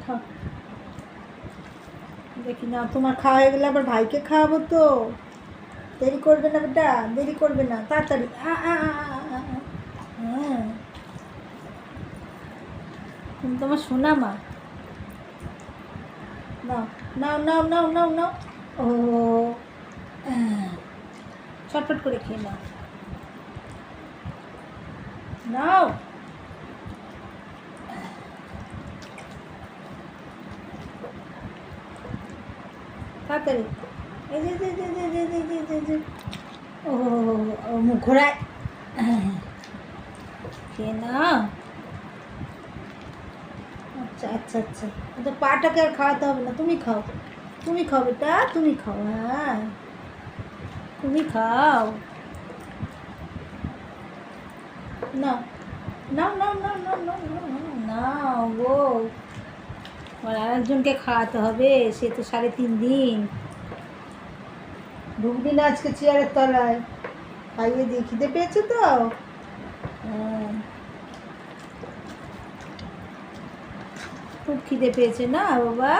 খাও, দেখি না তোমার খাওয়া হয়ে গেলে আবার ভাইকে খাওয়াবো তো। দেরি করবে না বেটা, দেরি করবে না, তাড়াতাড়ি। হ্যাঁ, তুমি তোমার সোনা মা। নাও নাও নাও নাও নাও নাও। ও ছটফট করে খেয়ে নাও, নাও। তাড়াতাড়ি। এই যে যে যে যে যে যে যে যে ও মুখ ঘোরায়। খেয়ে নাও। আচ্ছা আচ্ছা আচ্ছা, তো পাটাকে আর খাওয়াতে হবে না, তুমি খাও, তুমি খাও বেটা, তুমি খাও। হ্যাঁ, তুমি খাও। নাও নাও নাও নাও নাও নাও নাও নাও গো। আর আরেকজনকে খাওয়াতে হবে, সে তো 3.5 দিন ঢুকবি না আজকে চেয়ারের তলায়। খাইয়ে দিয়ে খিদে পেয়েছে তো। হ্যাঁ, খুব খিদে পেয়েছে না বাবা।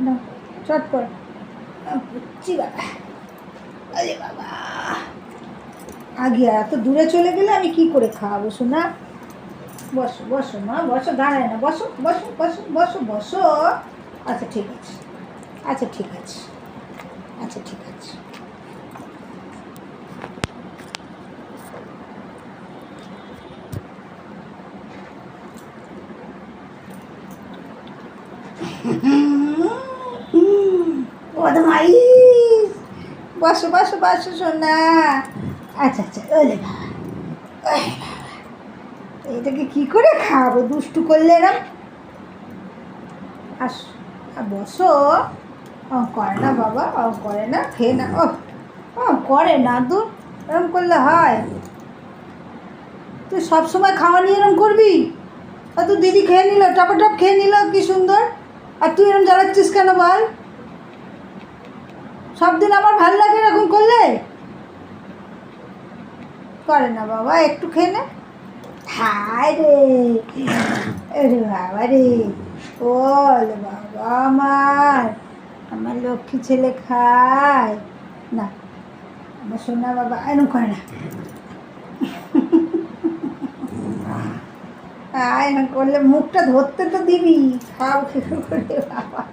না চটপট বুঝছি বাবা। আরে বাবা, আগে এত দূরে চলে গেলে আমি কি করে খাওয়াবো শোনা। বসো বসো মা, বসো, দাঁড়ায় না, বসো বসো বসো বসো বসো। আচ্ছা ঠিক আছে, আচ্ছা ঠিক আছে, আচ্ছা ঠিক আছে। বদমাইশ, বসো বসো বসো সোনা। আচ্ছা আচ্ছা, ওলে বাবা, ওলে বাবা, এটাকে কি করে খাওয়াবো, দুষ্টু করলে এরম। আস, বসো। ও করে না বাবা, ও করে না, খেয়ে না। ও ও করে না, দূর, এরম করলে হয়? তুই সবসময় খাওয়া নিয়ে এরম করবি? আর তুই দিদি খেয়ে নিল, টপাটপ খেয়ে নিল, কি সুন্দর। আর তুই এরম জ্বালাচ্ছিস কেন বল? সব দিন আমার ভাল লাগে এরকম করলে? করে না বাবা, একটু খেয়ে নে। হায় রে, আরে বাবা রে, বল বাবা আমার, আমার লক্ষ্মী ছেলে খায় না। আমার সোনা বাবা এরকম করে না। এরকম করলে মুখটা ধরতে তো দিবি, খাও খেয়ে করে বাবা।